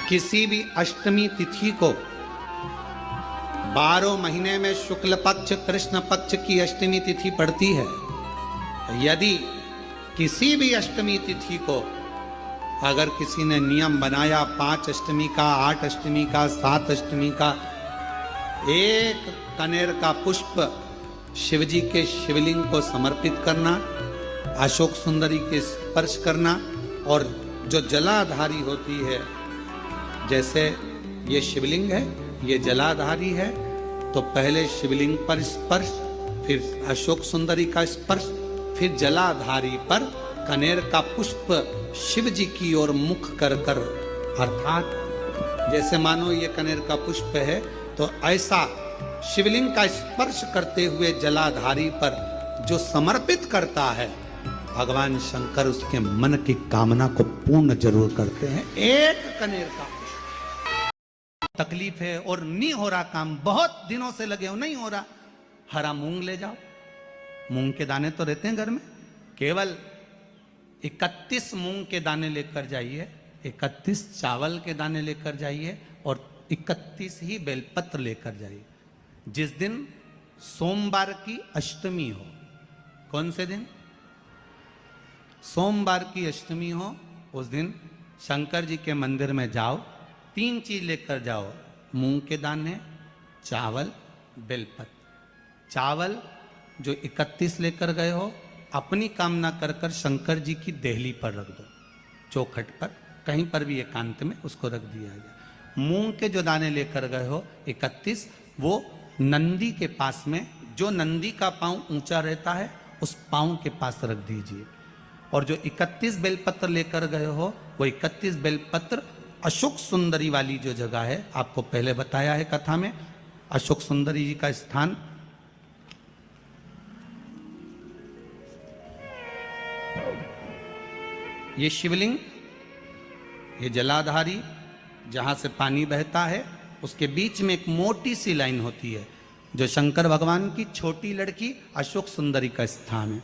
किसी भी अष्टमी तिथि को 12 महीने में शुक्ल पक्ष कृष्ण पक्ष की अष्टमी तिथि पड़ती है। यदि किसी भी अष्टमी तिथि को अगर किसी ने नियम बनाया 5 अष्टमी का, 8 अष्टमी का, 7 अष्टमी का, एक कनेर का पुष्प शिवजी के शिवलिंग को समर्पित करना, अशोक सुंदरी के स्पर्श करना, और जो जलाधारी होती है, जैसे ये शिवलिंग है, ये जलाधारी है, तो पहले शिवलिंग पर स्पर्श, फिर अशोक सुंदरी का स्पर्श, फिर जलाधारी पर कनेर का पुष्प शिव जी की ओर मुख कर कर, अर्थात जैसे मानो ये कनेर का पुष्प है तो ऐसा शिवलिंग का स्पर्श करते हुए जलाधारी पर जो समर्पित करता है, भगवान शंकर उसके मन की कामना को पूर्ण जरूर करते हैं। एक कनेर का पुष्प। तकलीफ है और नहीं हो रहा काम, बहुत दिनों से लगे हो, नहीं हो रहा, हरा मूंग ले जाओ। मूंग के दाने तो रहते हैं घर में, केवल 31 मूंग के दाने लेकर जाइए, 31 चावल के दाने लेकर जाइए और 31 ही बेलपत्र लेकर जाइए। जिस दिन सोमवार की अष्टमी हो, कौन से दिन? सोमवार की अष्टमी हो, उस दिन शंकर जी के मंदिर में जाओ, 3 चीज लेकर जाओ, मूंग के दाने, चावल, बेलपत्र। चावल जो 31 लेकर गए हो, अपनी कामना कर कर शंकर जी की देहली पर रख दो, चौखट पर, कहीं पर भी एकांत में उसको रख दिया जाए। मूंग के जो दाने लेकर गए हो 31, वो नंदी के पास में, जो नंदी का पांव ऊंचा रहता है उस पांव के पास रख दीजिए। और जो 31 बेलपत्र लेकर गए हो, वो 31 बेलपत्र अशोक सुंदरी वाली जो जगह है, आपको पहले बताया है कथा में, अशोक सुंदरी जी का स्थान ये शिवलिंग, ये जलाधारी जहां से पानी बहता है, उसके बीच में एक मोटी सी लाइन होती है जो शंकर भगवान की छोटी लड़की अशोक सुंदरी का स्थान है।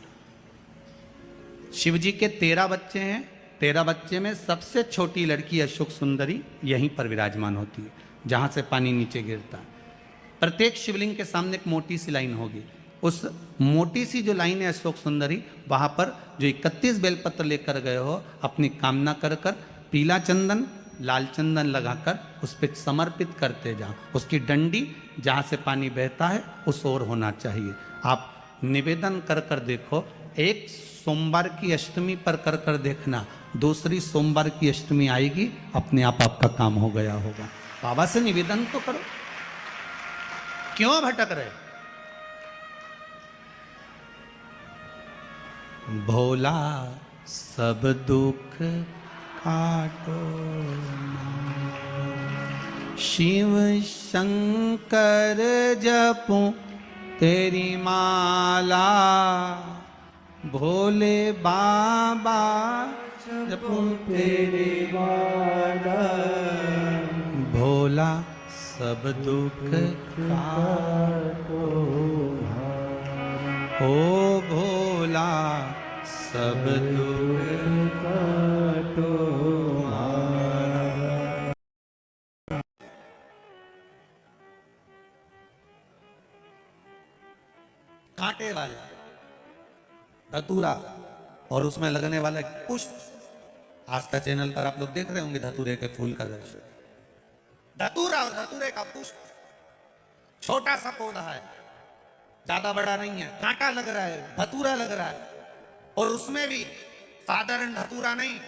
शिव जी के 13 बच्चे हैं, 13 बच्चे में सबसे छोटी लड़की अशोक सुंदरी यहीं पर विराजमान होती है जहां से पानी नीचे गिरता है। प्रत्येक शिवलिंग के सामने एक मोटी सी लाइन होगी, उस मोटी सी जो लाइन है अशोक सुंदरी, वहां पर जो 31 बेलपत्र लेकर गए हो, अपनी कामना कर कर पीला चंदन लाल चंदन लगाकर उस पर समर्पित करते जाओ। उसकी डंडी जहां से पानी बहता है उस ओर होना चाहिए। आप निवेदन कर कर देखो, एक सोमवार की अष्टमी पर कर कर देखना, दूसरी सोमवार की अष्टमी आएगी, अपने आप आपका काम हो गया होगा। बाबा से निवेदन तो करो, क्यों भटक रहे? भोला सब दुख काटो, शिव शंकर जपूं तेरी माला, भोले बाबा जपूं तेरी माला, भोला सब दुख काटो, ओ भोला सब दुख काटो। कांटे वाला धतूरा और उसमें लगने वाला पुष्प, आस्था चैनल पर आप लोग देख रहे होंगे धतूरे के फूल का दृश्य। धतूरा और धतूरे का पुष्प, छोटा सा पौधा है, ज्यादा बड़ा नहीं है, कांटा लग रहा है, धतूरा लग रहा है, और उसमें भी साधारण धतूरा नहीं,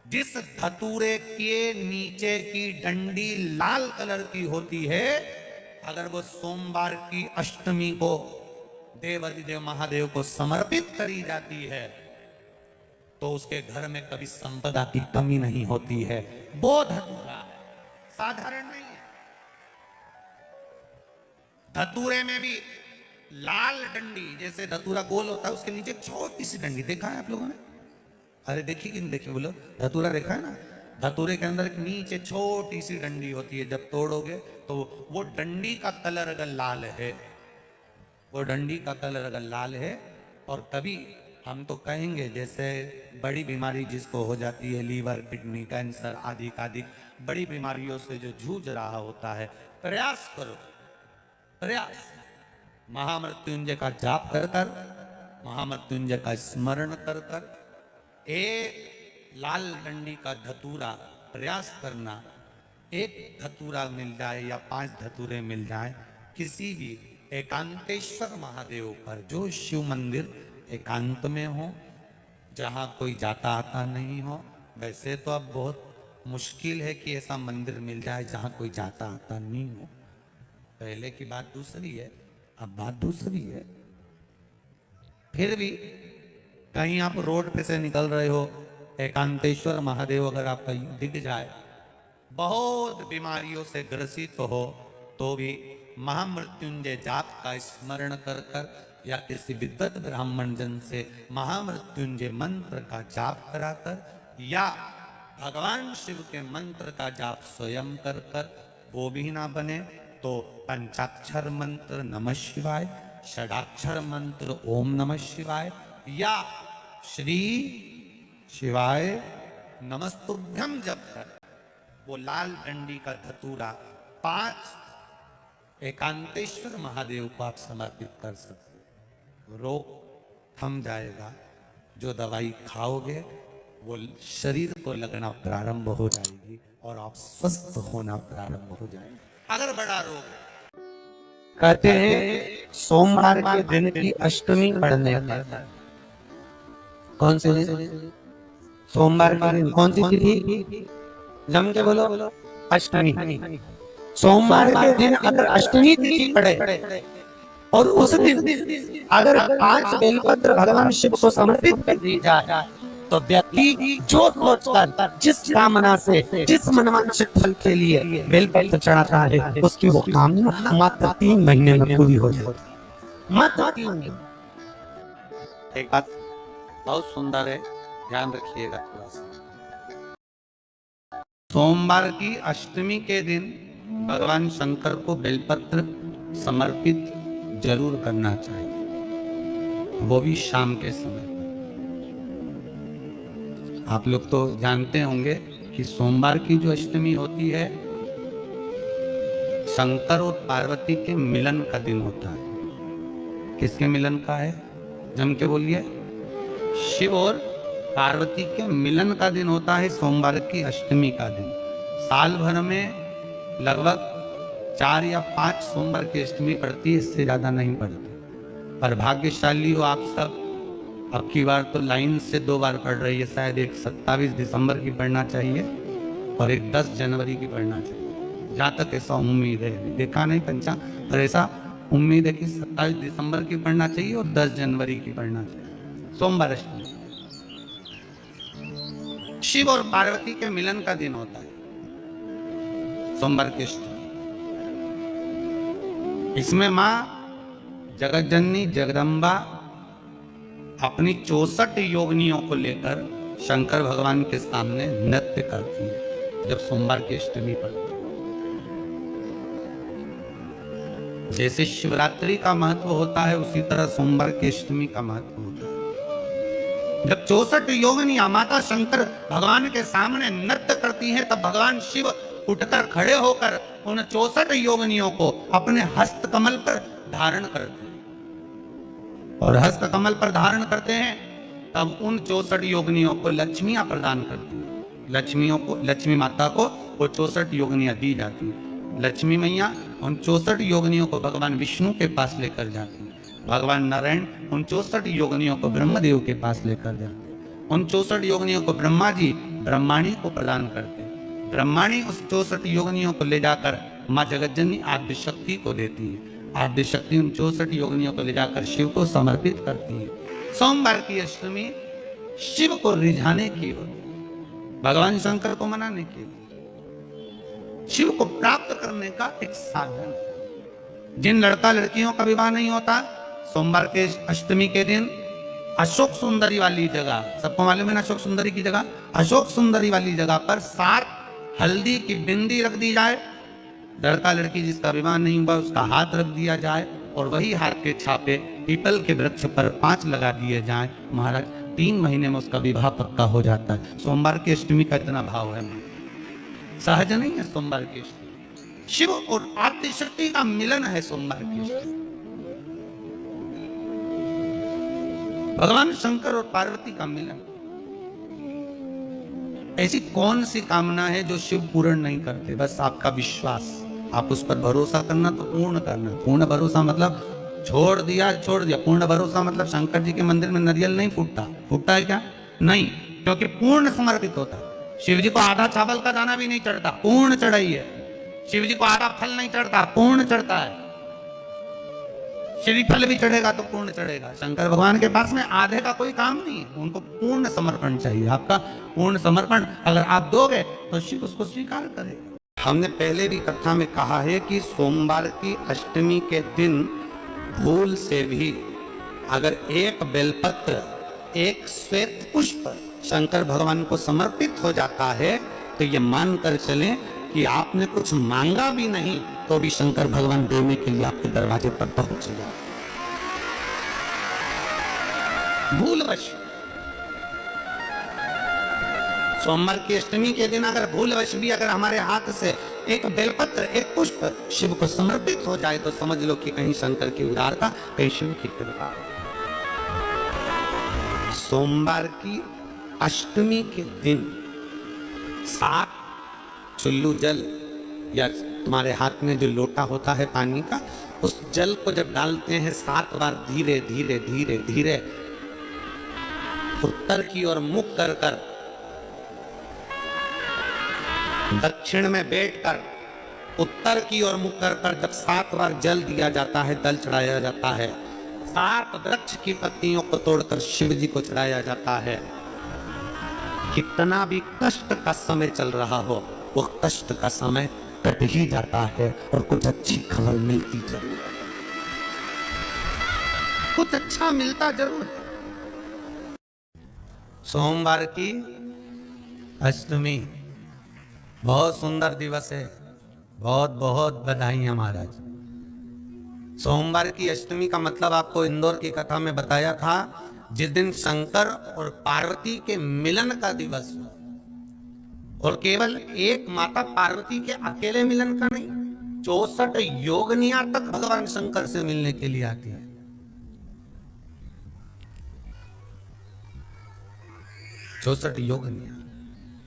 जिस धतूरे के नीचे की डंडी लाल कलर की होती है, अगर वो सोमवार की अष्टमी को देवाधिदेव महादेव को समर्पित करी जाती है तो उसके घर में कभी संपदा की कमी नहीं होती है। वो धतूरा है, साधारण नहीं है। धतूरे में भी लाल डंडी, जैसे धतूरा गोल होता है उसके नीचे छोटी सी डंडी, देखा है आप लोगों ने? अरे देखी कि नहीं देखी बोलो? धतूरा देखा है ना? धतूरे के अंदर नीचे छोटी सी डंडी होती है, जब तोड़ोगे तो वो डंडी का कलर अगर लाल है, वो डंडी का कलर अगर लाल है और कभी हम तो कहेंगे जैसे बड़ी बीमारी जिसको हो जाती है, लीवर, किडनी, कैंसर आदि आदि बड़ी बीमारियों से जो जूझ रहा होता है, प्रयास करो, प्रयास महामृत्युंजय का जाप कर कर, महामृत्युंजय का स्मरण कर कर, एक लाल डंडी का धतूरा प्रयास करना, एक धतूरा मिल जाए या 5 धतूरे मिल जाए किसी भी एकांतेश्वर महादेव पर, जो शिव मंदिर एकांत में हो, जहाँ कोई जाता आता नहीं हो। वैसे तो अब बहुत मुश्किल है कि ऐसा मंदिर मिल जाए जहाँ कोई जाता आता नहीं हो, पहले की बात दूसरी है, अब बात दूसरी है। फिर भी कहीं आप रोड पे से निकल रहे हो, एकांतेश्वर महादेव अगर आपका दिख जाए, बहुत बीमारियों से ग्रसित हो, तो भी महामृत्युंजय जाप का स्मरण कर कर या किसी विद्वत ब्राह्मण जन से महामृत्युंजय मंत्र का जाप कराकर या भगवान शिव के मंत्र का जाप स्वयं कर कर, वो भी ना बने तो पंचाक्षर मंत्र नमः शिवाय, षडाक्षर मंत्र ओम नमः शिवाय या श्री शिवाय नमस्तुभ्यम जप कर वो लाल डंडी का धतूरा 5 एकांतेश्वर महादेव को आप समर्पित कर सकते। रोग थम जाएगा, जो दवाई खाओगे वो शरीर को लगना प्रारंभ हो जाएगी और आप स्वस्थ होना प्रारंभ हो जाएगा। अगर बड़ा रोग है, कहते हैं सोमवार के दिन की अष्टमी पढ़ने पर, कौन से दिन? सोमवार के दिन कौन सी तिथि? जम के बोलो, अष्टमी। सोमवार के दिन अगर अष्टमी तिथि पड़े और उस दिन अगर 5 बेलपत्र भगवान शिव को समर्पित कर दी जाए, तो व्यक्ति जो सोचकर जिस कामना से, जिस मनवांछित फल के लिए बेलपत्र चढ़ाता है, उसकी वो कामना मात्र 3 महीने में पूरी हो जाती, मात्र 3 महीने। एक बात बहुत सुंदर है, ध्यान रखिएगा थोड़ा सा। सोमवार की अष्टमी के दिन भगवान शंकर को बेलपत्र समर्पित जरूर करना चाहिए, वो भी शाम के समय। आप लोग तो जानते होंगे कि सोमवार की जो अष्टमी होती है, शंकर और पार्वती के मिलन का दिन होता है। किसके मिलन का है? जम के बोलिए। शिव और पार्वती के मिलन का दिन होता है सोमवार की अष्टमी का दिन। साल भर में लगभग 4 या 5 सोमवार की अष्टमी पड़ती है, इससे ज्यादा नहीं पड़ती। पर भाग्यशाली हो आप सब, अब की बार तो लाइन से 2 बार पढ़ रही है। शायद एक 27 दिसंबर की पढ़ना चाहिए और एक 10 जनवरी की पढ़ना चाहिए, जहाँ तक ऐसा उम्मीद है। देखा नहीं पंचांग, पर ऐसा उम्मीद है कि 27 दिसंबर की पढ़ना चाहिए और 10 जनवरी की पढ़ना चाहिए। सोमवार अष्टमी शिव और पार्वती के मिलन का दिन होता है, सोमवार की अष्टमी। इसमें मां जगत जननी जगदम्बा अपनी 64 योगिनियों को लेकर शंकर भगवान के सामने नृत्य करती है जब सोमवार की अष्टमी पड़ती है। जैसे शिवरात्रि का महत्व होता है, उसी तरह सोमवार की अष्टमी का महत्व होता है। जब 64 योगिनियां माता शंकर भगवान के सामने नृत्य करती हैं, तब भगवान शिव उठकर खड़े होकर उन 64 योगिनियों को अपने हस्त कमल पर धारण करते हैं। और हस्त कमल पर धारण करते हैं, तब उन 64 योगिनियों को लक्ष्मियां प्रदान करती हैं। लक्ष्मियों को, लक्ष्मी माता को वो 64 योगिनियां दी जाती हैं। लक्ष्मी मैया उन 64 योगिनियों को भगवान विष्णु के पास लेकर जाती है। भगवान नारायण उन 64 योगिनियों को ब्रह्मदेव के पास लेकर जाते हैं। उन 64 योगिनियों को ब्रह्मा जी ब्रह्माणी को प्रदान करते हैं। ब्रह्माणी उस 64 योगिनियों को ले जाकर माँ जगतजननी आद्य शक्ति को देती है। आद्य शक्ति उन 64 योगिनियों को ले जाकर शिव को समर्पित करती है। सोमवार की अष्टमी शिव को रिझाने की होती है, भगवान शंकर को मनाने के लिए, शिव को प्राप्त करने का एक साधन। जिन लड़का लड़कियों का विवाह नहीं होता, सोमवार के अष्टमी के दिन अशोक सुंदरी वाली जगह, सबको मालूम है ना अशोक सुंदरी की जगह, अशोक सुंदरी वाली जगह पर 7 हल्दी की बिंदी रख दी जाए। लड़का लड़की जिसका विवाह नहीं हुआ उसका हाथ रख दिया जाए और वही हाथ के छापे पीपल के वृक्ष पर 5 लगा दिए जाएं, महाराज 3 महीने में उसका विवाह पक्का हो जाता है। सोमवार की अष्टमी का इतना भाव है, सहज नहीं है सोमवार की अष्टमी। शिव और आदिशक्ति का मिलन है सोमवार की अष्टमी। भगवान शंकर और पार्वती का मिलन। ऐसी कौन सी कामना है जो शिव पूर्ण नहीं करते? बस आपका विश्वास, आप उस पर भरोसा करना तो पूर्ण करना। पूर्ण भरोसा मतलब छोड़ दिया। पूर्ण भरोसा मतलब शंकर जी के मंदिर में नारियल नहीं फूटता। फूटता है क्या? नहीं, क्योंकि पूर्ण समर्पित होता है। शिव जी को आधा चावल का दाना भी नहीं चढ़ता, पूर्ण चढ़ाई है। शिव जी को आधा फल नहीं चढ़ता, पूर्ण चढ़ता है। श्रीफल भी चढ़ेगा तो पूर्ण चढ़ेगा। शंकर भगवान के पास में आधे का कोई काम नहीं है, उनको पूर्ण समर्पण चाहिए। आपका पूर्ण समर्पण अगर आप दोगे तो शिव उसको स्वीकार करेगा। हमने पहले भी कथा में कहा है कि सोमवार की अष्टमी के दिन भूल से भी अगर एक बेलपत्र, एक श्वेत पुष्प शंकर भगवान को समर्पित हो जाता है तो ये मानकर चलें कि आपने कुछ मांगा भी नहीं तो भी शंकर भगवान देने के लिए आपके दरवाजे पर पहुंच जाए। भूलवश सोमवार की अष्टमी के दिन अगर भूलवश भी अगर हमारे हाथ से एक बेलपत्र, एक पुष्प शिव को समर्पित हो जाए तो समझ लो कि कहीं शंकर की उदारता, कहीं शिव की कृपा। सोमवार की अष्टमी के दिन 7 चुल्लू जल या तुम्हारे हाथ में जो लोटा होता है पानी का, उस जल को जब डालते हैं 7 बार धीरे धीरे धीरे धीरे उत्तर की ओर मुख कर कर, दक्षिण में बैठकर उत्तर की ओर मुख कर कर जब 7 बार जल दिया जाता है, दल चढ़ाया जाता है, 7 वृक्ष की पत्तियों को तोड़कर शिव जी को चढ़ाया जाता है। कितना भी कष्ट का समय चल रहा हो, वो कष्ट का समय कट ही जाता है और कुछ अच्छी खबर मिलती जरूर है, कुछ अच्छा मिलता जरूर है। सोमवार की अष्टमी बहुत सुंदर दिवस है, बहुत बहुत बधाइयां महाराज। सोमवार की अष्टमी का मतलब आपको इंदौर की कथा में बताया था, जिस दिन शंकर और पार्वती के मिलन का दिवस हुआ। और केवल एक माता पार्वती के अकेले मिलन का नहीं, 64 योगनियां तक भगवान शंकर से मिलने के लिए आती है। 64 योगनियां।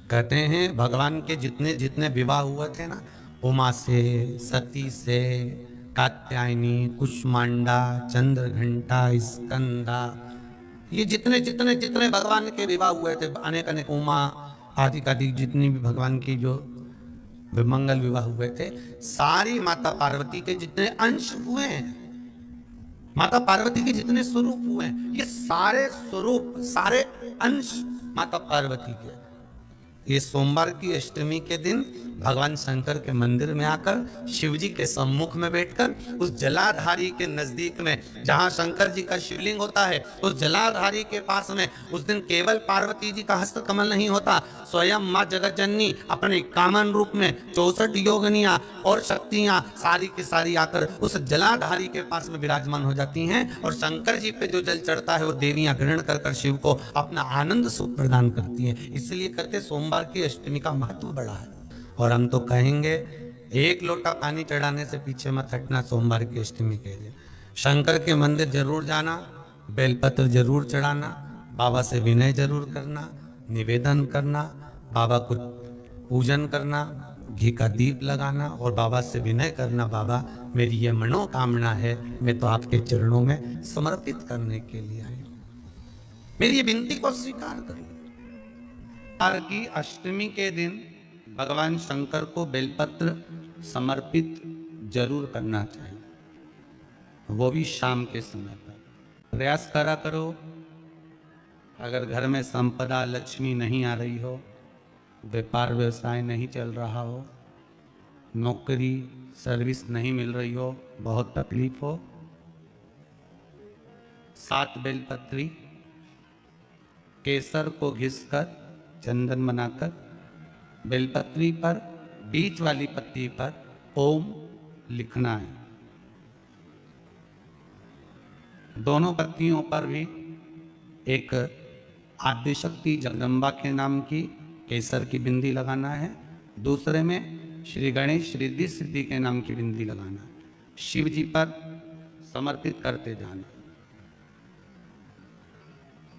कहते हैं भगवान के जितने जितने विवाह हुए थे ना, उमा से, सती से, कात्यायनी, कुष्मांडा, चंद्रघंटा, स्कंदा, ये जितने जितने जितने भगवान के विवाह हुए थे, अनेक अनेक उमा आदि आदि जितनी भी भगवान की जो विमंगल विवाह हुए थे, सारी माता पार्वती के जितने अंश हुए हैं, माता पार्वती के जितने स्वरूप हुए हैं, ये सारे स्वरूप, सारे अंश माता पार्वती के। ये सोमवार की अष्टमी के दिन भगवान शंकर के मंदिर में आकर शिव जी के सम्मुख में बैठकर उस जलाधारी के नजदीक में, जहां शंकर जी का शिवलिंग होता है, उस जलाधारी के पास में उस दिन केवल पार्वती जी का हस्त कमल नहीं होता, स्वयं मां जगत जननी अपने कामन रूप में 64 योगनियां और शक्तियां सारी की सारी आकर उस जलाधारी के पास में विराजमान हो जाती हैं। और शंकर जी पे जो जल चढ़ता है वो देवियां ग्रहण कर कर शिव को अपना आनंद सुख प्रदान करती हैं। इसलिए कहते सोमवार की अष्टमी का महत्व बड़ा है। और हम तो कहेंगे 1 लोटा पानी चढ़ाने से पीछे मत हटना। सोमवार की अष्टमी के दिन शंकर के मंदिर जरूर जाना, बेलपत्र जरूर चढ़ाना, बाबा से विनय जरूर करना, निवेदन करना, बाबा को पूजन करना, घी का दीप लगाना और बाबा से विनय करना, बाबा मेरी ये मनोकामना है, मैं तो आपके चरणों में समर्पित करने के लिए आई हूं, मेरी ये विनती को स्वीकार करो। सोमवार की अष्टमी के दिन भगवान शंकर को बेलपत्र समर्पित जरूर करना चाहिए, वो भी शाम के समय पर। प्रयास करा करो, अगर घर में संपदा लक्ष्मी नहीं आ रही हो, व्यापार व्यवसाय नहीं चल रहा हो, नौकरी सर्विस नहीं मिल रही हो, बहुत तकलीफ हो, 7 बेलपत्री केसर को घिसकर चंदन बनाकर बेलपत्री पर बीच वाली पत्ती पर ओम लिखना है। दोनों पत्तियों पर भी एक आद्य शक्ति जगदम्बा के नाम की केसर की बिंदी लगाना है, दूसरे में श्री गणेश रिद्धि सिद्धि के नाम की बिंदी लगाना है। शिव जी पर समर्पित करते जाना,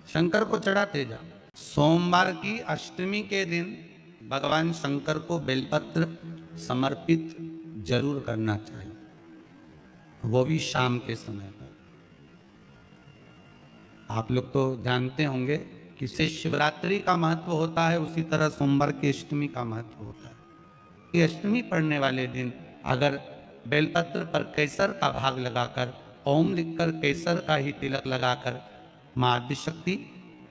शंकर को चढ़ाते जाना। सोमवार की अष्टमी के दिन भगवान शंकर को बेलपत्र समर्पित जरूर करना चाहिए, वो भी शाम के समय पर। आप लोग तो जानते होंगे कि से शिवरात्रि का महत्व होता है, उसी तरह सोमवार की अष्टमी का महत्व होता है। ये अष्टमी पढ़ने वाले दिन अगर बेलपत्र पर केसर का भाग लगाकर, ओम लिखकर केसर का ही तिलक लगाकर माँ आदिशक्ति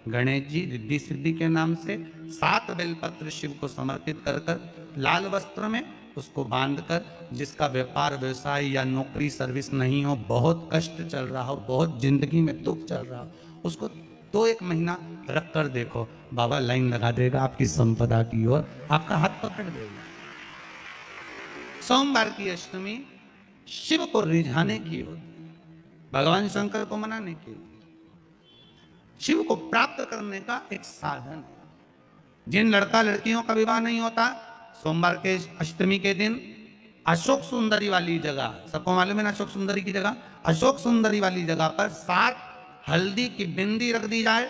गणेश जी रिद्धि सिद्धि के नाम से 7 बेलपत्र शिव को समर्पित कर कर लाल वस्त्र में उसको बांधकर, जिसका व्यापार व्यवसाय या नौकरी सर्विस नहीं हो, बहुत कष्ट चल रहा हो, बहुत जिंदगी में दुख चल रहा हो, उसको 2-1 महीना रख कर देखो, बाबा लाइन लगा देगा आपकी संपदा की ओर, आपका हाथ पकड़ देगा। सोमवार की अष्टमी शिव को रिझाने की ओर, भगवान शंकर को मनाने की, शिव को प्राप्त करने का एक साधन है। जिन लड़का लड़कियों का विवाह नहीं होता, सोमवार के अष्टमी के दिन अशोक सुंदरी वाली जगह, सबको मालूम है ना अशोक सुंदरी की जगह, अशोक सुंदरी वाली जगह पर 7 हल्दी की बिंदी रख दी जाए।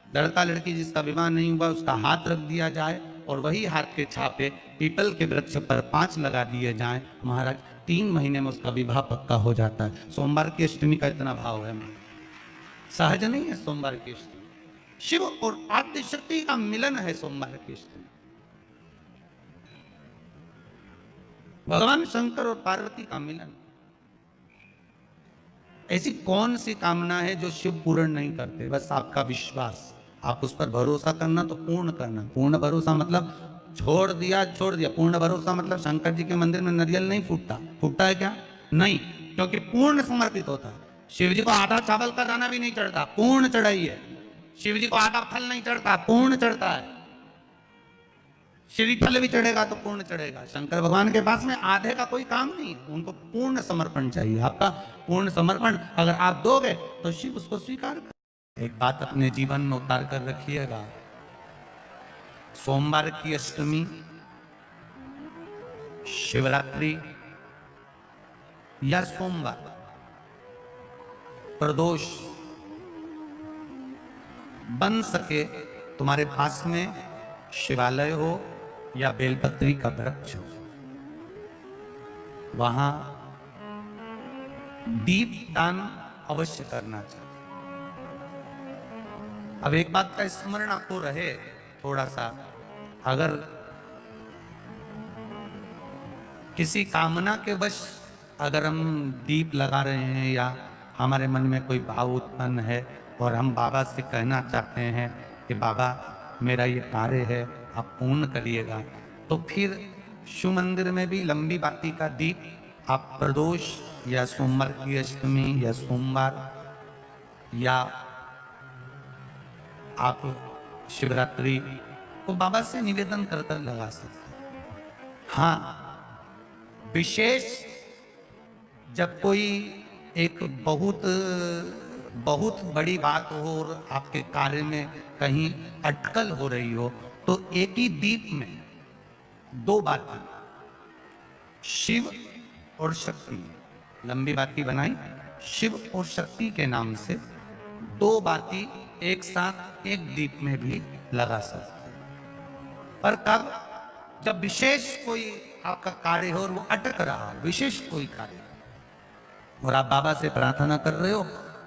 लड़का लड़की जिसका विवाह नहीं हुआ उसका हाथ रख दिया जाए और वही हाथ के छापे पीपल के वृक्ष पर 5 लगा दिए जाएं। महाराज 3 महीने में उसका विवाह पक्का हो जाता है। सोमवार की अष्टमी का इतना भाव है, सहज नहीं है। सोमवार की अष्टमी शिव और आद्य शक्ति का मिलन है। सोमवार की अष्टमी भगवान शंकर और पार्वती का मिलन। ऐसी कौन सी कामना है जो शिव पूर्ण नहीं करते? बस आपका विश्वास, आप उस पर भरोसा करना तो पूर्ण करना। पूर्ण भरोसा मतलब छोड़ दिया। पूर्ण भरोसा मतलब शंकर जी के मंदिर में नारियल नहीं फूटता, फूटता है क्या? नहीं, क्योंकि पूर्ण समर्पित होता है। शिव जी को आधा चावल का दाना भी नहीं चढ़ता, पूर्ण चढ़ाई है। शिव जी को आधा फल नहीं चढ़ता, पूर्ण चढ़ता है। श्रीफल भी चढ़ेगा तो पूर्ण चढ़ेगा। शंकर भगवान के पास में आधे का कोई काम नहीं है, उनको पूर्ण समर्पण चाहिए। आपका पूर्ण समर्पण अगर आप दोगे तो शिव उसको स्वीकार कर। एक बात अपने जीवन में उतार कर रखिएगा, सोमवार की अष्टमी, शिवरात्रि या सोमवार, प्रदोष बन सके तुम्हारे पास में शिवालय हो या बेलपत्री का वृक्ष हो, वहां दीप दान अवश्य करना चाहिए। अब एक बात का स्मरण आपको रहे थोड़ा सा, अगर किसी कामना के वश अगर हम दीप लगा रहे हैं या हमारे मन में कोई भाव उत्पन्न है और हम बाबा से कहना चाहते हैं कि बाबा मेरा ये कार्य है आप पूर्ण करिएगा, तो फिर शिव मंदिर में भी लंबी बाती का दीप आप प्रदोष या सोमवार की अष्टमी या सोमवार या आप शिवरात्रि को बाबा से निवेदन कर लगा सकते हैं। हाँ, विशेष जब कोई एक बहुत बड़ी बात हो और आपके कार्य में कहीं अटकल हो रही हो, तो एक ही दीप में 2 बाती, शिव और शक्ति, लंबी बाती बनाई शिव और शक्ति के नाम से, 2 बाती एक साथ एक दीप में भी लगा सकते हैं। पर कब? जब विशेष कोई आपका कार्य हो और वो अटक रहा, विशेष कोई कार्य, और आप बाबा से प्रार्थना कर रहे हो,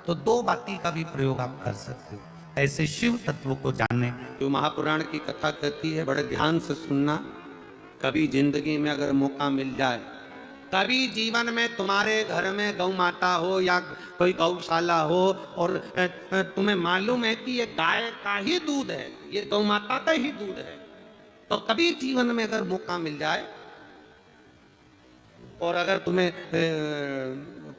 तो 2 बाती का भी प्रयोग आप कर सकते हो। ऐसे शिव तत्व को जानने जो महापुराण की कथा कहती है, बड़े ध्यान से सुनना। कभी जिंदगी में अगर मौका मिल जाए, कभी जीवन में तुम्हारे घर में गौ माता हो या कोई गौशाला हो और तुम्हें मालूम है कि ये गाय का ही दूध है, ये गौ माता का ही दूध है, तो कभी जीवन में अगर मौका मिल जाए और अगर तुम्हें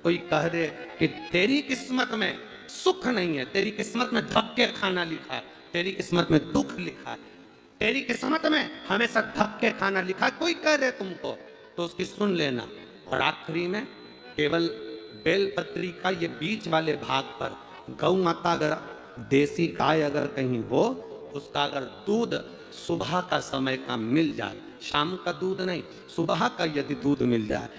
कोई कह दे कि तेरी किस्मत में सुख नहीं है, तेरी किस्मत में धक्के खाना लिखा है, तेरी किस्मत में दुख लिखा है, तेरी किस्मत में हमेशा धक्के खाना लिखा है, कोई कह दे तुमको, तो उसकी सुन लेना और आखिरी में केवल बेलपत्री का ये बीच वाले भाग पर गौ माता अगर देसी गाय अगर कहीं हो, उसका अगर दूध सुबह का समय का मिल जाए, शाम का दूध नहीं, सुबह का यदि दूध मिल जाए,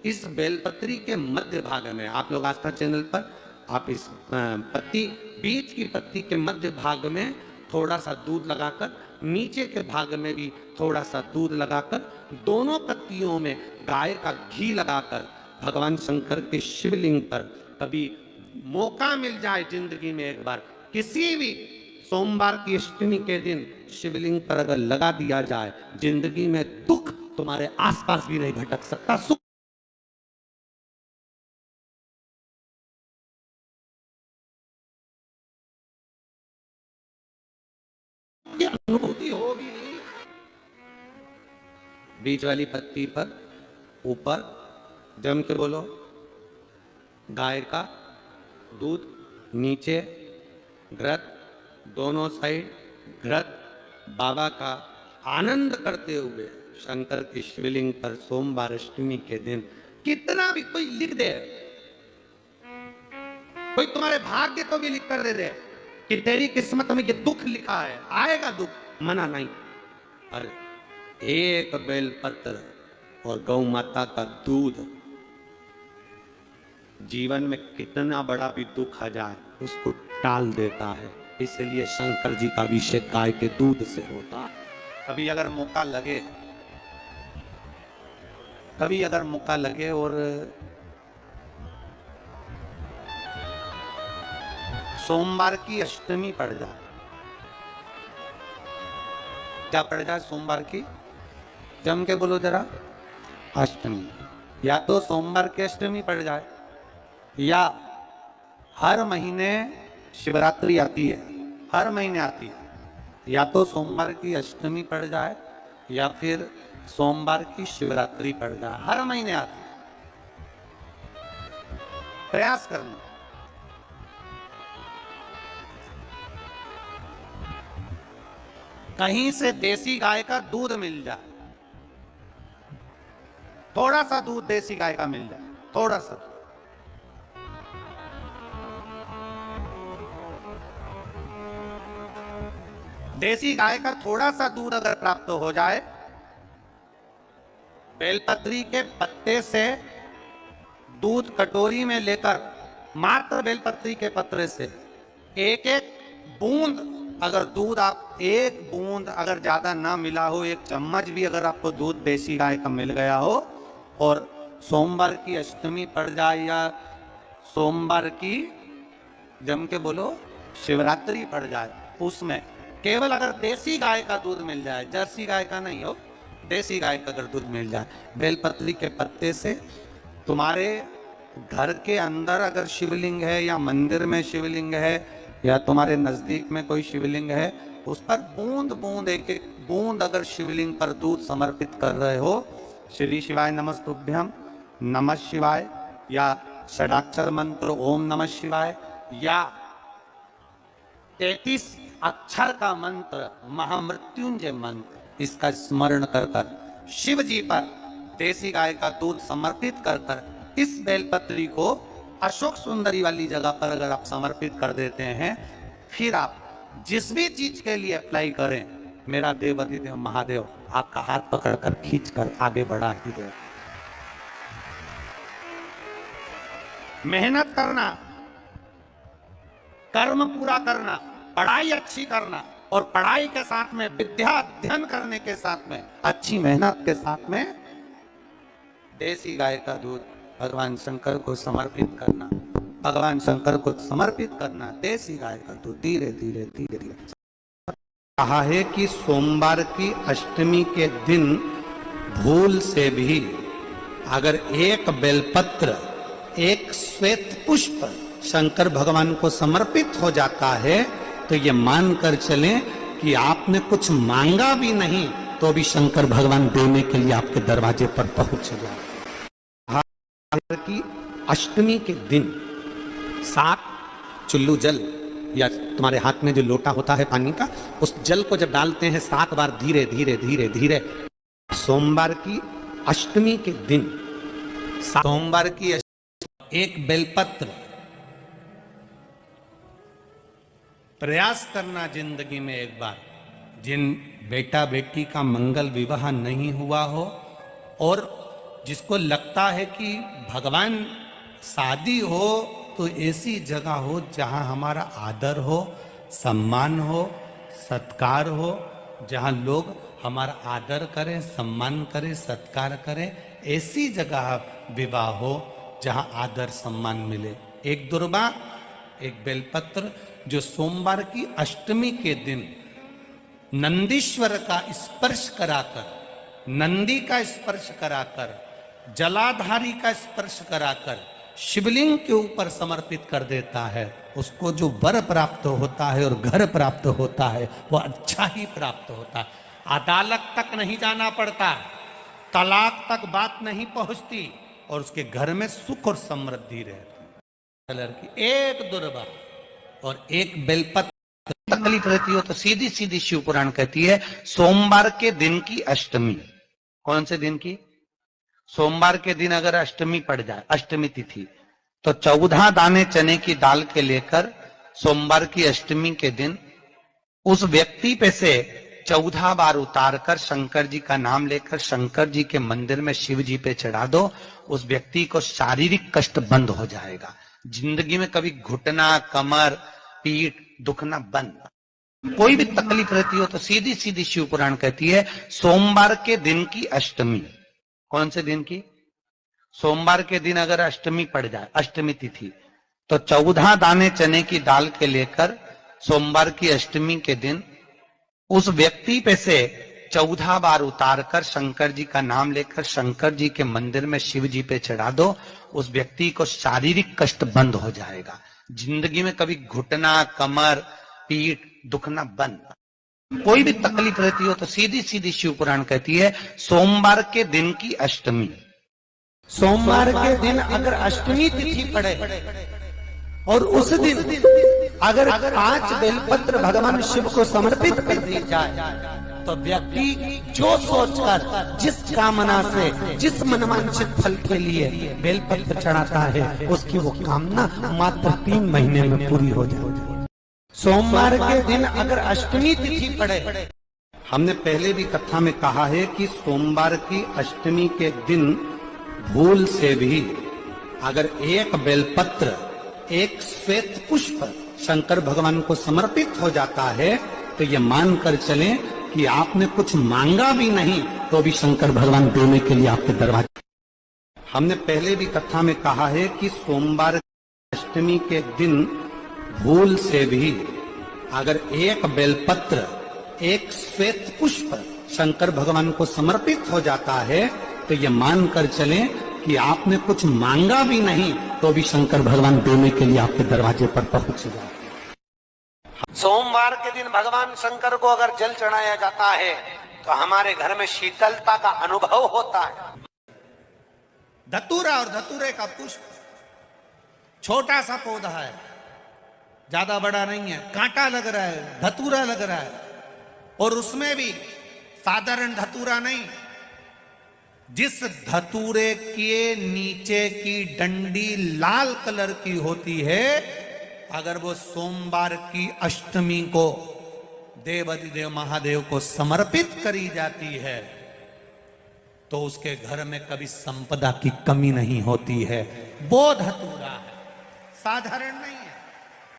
इस बेलपत्री के मध्य भाग में, आप लोग आस्था चैनल पर आप इस पत्ती, बीच की पत्ती के मध्य भाग में थोड़ा सा दूध लगाकर, नीचे के भाग में भी थोड़ा सा दूध लगाकर, दोनों पत्तियों में गाय का घी लगाकर भगवान शंकर के शिवलिंग पर कभी मौका मिल जाए जिंदगी में एक बार, किसी भी सोमवार की अष्टमी के दिन शिवलिंग पर अगर लगा दिया जाए, जिंदगी में दुख तुम्हारे आसपास भी नहीं भटक सकता, सुख की अनुभूति होगी। बीच वाली पत्ती पर ऊपर जम के बोलो गाय का दूध, नीचे घृत, दोनों साइड घृत, बाबा का आनंद करते हुए शंकर की शिवलिंग पर सोमवार अष्टमी के दिन, कितना भी कोई लिख दे, कोई तुम्हारे भाग्य को भी लिख कर दे कि तेरी किस्मत में ये दुख लिखा है, आएगा दुख, मना नहीं, अरे एक बेलपत्र और गौ माता का दूध जीवन में कितना बड़ा भी दुख आ जाए उसको टाल देता है। इसलिए शंकर जी का अभिषेक गाय के दूध से होता है। कभी अगर मौका लगे, कभी अगर मौका लगे और सोमवार की अष्टमी पड़ जाए, क्या पड़ जाए सोमवार की, जम के बोलो जरा, अष्टमी, या तो सोमवार की अष्टमी पड़ जाए, या हर महीने शिवरात्रि आती है, हर महीने आती है, या तो सोमवार की अष्टमी पड़ जाए या फिर सोमवार की शिवरात्रि पड़ जाए, हर महीने आती है, प्रयास करना। कहीं से देसी गाय का दूध मिल जाए, थोड़ा सा दूध देसी गाय का मिल जाए, थोड़ा सा, देसी गाय का थोड़ा सा दूध अगर प्राप्त हो जाए, बेलपत्री के पत्ते से दूध कटोरी में लेकर, मात्र बेलपत्री के पत्ते से एक एक बूंद, अगर दूध आप एक बूंद अगर ज्यादा ना मिला हो, एक चम्मच भी अगर आपको दूध देसी गाय का मिल गया हो, और सोमवार की अष्टमी पड़ जाए या सोमवार की, जम के बोलो, शिवरात्रि पड़ जाए, उसमें केवल अगर देसी गाय का दूध मिल जाए, जर्सी गाय का नहीं हो, देसी गाय का अगर दूध मिल जाए, बेलपत्री के पत्ते से, तुम्हारे घर के अंदर अगर शिवलिंग है या मंदिर में शिवलिंग है या तुम्हारे नजदीक में कोई शिवलिंग है, उस पर बूंद बूंद, एक एक बूंद अगर शिवलिंग पर दूध समर्पित कर रहे हो, श्री शिवाय नमस्तुभ्यम, नमः शिवाय, या षडाक्षर मंत्र ओम नमः शिवाय, या 33 अक्षर का मंत्र महामृत्युंजय मंत्र, इसका स्मरण कर कर शिव जी पर देसी गाय का दूध समर्पित कर कर, इस बेलपत्री को अशोक सुंदरी वाली जगह पर अगर आप समर्पित कर देते हैं, फिर आप जिस भी चीज के लिए अप्लाई करें, मेरा देव अधिदेव महादेव आपका हाथ पकड़कर खींच कर आगे बढ़ा ही दे। मेहनत करना, कर्म पूरा करना, पढ़ाई अच्छी करना, और पढ़ाई के साथ में विद्या अध्ययन करने के साथ में अच्छी मेहनत के साथ में देसी गाय का दूध भगवान शंकर को समर्पित करना, भगवान शंकर को समर्पित करना, देसी गाय का दूध धीरे धीरे धीरे धीरे। कहा है कि सोमवार की अष्टमी के दिन भूल से भी अगर एक बेलपत्र, एक श्वेत पुष्प शंकर भगवान को समर्पित हो जाता है, तो ये मानकर चलें कि आपने कुछ मांगा भी नहीं तो भी शंकर भगवान देने के लिए आपके दरवाजे पर पहुंच जाए। की अष्टमी के दिन 7 चुल्लू जल या तुम्हारे हाथ में जो लोटा होता है पानी का, उस जल को जब डालते हैं 7 बार धीरे धीरे धीरे धीरे, सोमवार की अष्टमी के दिन, सोमवार की एक बेलपत्र। प्रयास करना जिंदगी में एक बार, जिन बेटा बेटी का मंगल विवाह नहीं हुआ हो और जिसको लगता है कि भगवान शादी हो तो ऐसी जगह हो जहां हमारा आदर हो, सम्मान हो, सत्कार हो, जहां लोग हमारा आदर करें, सम्मान करें, सत्कार करें, ऐसी जगह विवाह हो जहां आदर सम्मान मिले। एक दुर्बा, एक बेलपत्र जो सोमवार की अष्टमी के दिन नंदीश्वर का स्पर्श कराकर, नंदी का स्पर्श कराकर, जलाधारी का स्पर्श कराकर शिवलिंग के ऊपर समर्पित कर देता है, उसको जो वर प्राप्त होता है और घर प्राप्त होता है वो अच्छा ही प्राप्त होता है। अदालत तक नहीं जाना पड़ता, तलाक तक बात नहीं पहुंचती और उसके घर में सुख और समृद्धि रहती। कलर की एक दुर्बा और एक बेलपत्र तकलीफ रहती हो तो सीधी सीधी शिव पुराण कहती है सोमवार के दिन की अष्टमी। कौन से दिन की? सोमवार के दिन अगर अष्टमी पड़ जाए, अष्टमी तिथि, तो 14 दाने चने की दाल के लेकर सोमवार की अष्टमी के दिन उस व्यक्ति पे से 14 बार उतार कर शंकर जी का नाम लेकर शंकर जी के मंदिर में शिव जी पे चढ़ा दो। उस व्यक्ति को शारीरिक कष्ट बंद हो जाएगा। जिंदगी में कभी घुटना, कमर, पीठ दुखना बंद। कोई भी तकलीफ रहती हो तो सीधी सीधी शिव पुराण कहती है सोमवार के दिन की अष्टमी। कौन से दिन की? सोमवार के दिन अगर अष्टमी पड़ जाए, अष्टमी तिथि, तो 14 दाने चने की दाल के लेकर सोमवार की अष्टमी के दिन उस व्यक्ति पे से 14 बार उतार कर शंकर जी का नाम लेकर शंकर जी के मंदिर में शिव जी पे चढ़ा दो। उस व्यक्ति को शारीरिक कष्ट बंद हो जाएगा। जिंदगी में कभी घुटना, कमर, पीठ दुखना बंद। कोई भी तकलीफ रहती हो तो सीधी सीधी शिव पुराण कहती है सोमवार के दिन की अष्टमी। सोमवार के दिन अगर अष्टमी तिथि पड़े और उस दिन अगर 5 बेलपत्र भगवान शिव को समर्पित कर दी जाए तो व्यक्ति जो सोचकर, जिस कामना से, जिस मनवांछित फल के लिए बेलपत्र चढ़ाता है उसकी वो कामना मात्र 3 महीने में पूरी हो जाती है। सोमवार के दिन अगर अष्टमी तिथि पड़े, हमने पहले भी कथा में कहा है कि सोमवार की अष्टमी के दिन भूल से भी अगर एक बेलपत्र, एक श्वेत पुष्प शंकर भगवान को समर्पित हो जाता है तो ये मानकर चलें कि आपने कुछ मांगा भी नहीं तो भी शंकर भगवान देने के लिए आपके दरवाजे। हमने पहले भी कथा में कहा है कि सोमवार अष्टमी के दिन भूल से भी अगर एक बेलपत्र, एक श्वेत पुष्प शंकर भगवान को समर्पित हो जाता है तो ये मानकर चलें कि आपने कुछ मांगा भी नहीं तो भी शंकर भगवान देने के लिए आपके दरवाजे पर पहुंच जाए। सोमवार के दिन भगवान शंकर को अगर जल चढ़ाया जाता है तो हमारे घर में शीतलता का अनुभव होता है। धतूरा और धतूरे का पुष्प छोटा सा पौधा है, ज्यादा बड़ा नहीं है, कांटा लग रहा है, धतूरा लग रहा है, और उसमें भी साधारण धतूरा नहीं। जिस धतूरे के नीचे की डंडी लाल कलर की होती है, अगर वो सोमवार की अष्टमी को देवाधिदेव महादेव को समर्पित करी जाती है तो उसके घर में कभी संपदा की कमी नहीं होती है। वो धतूरा है, साधारण नहीं।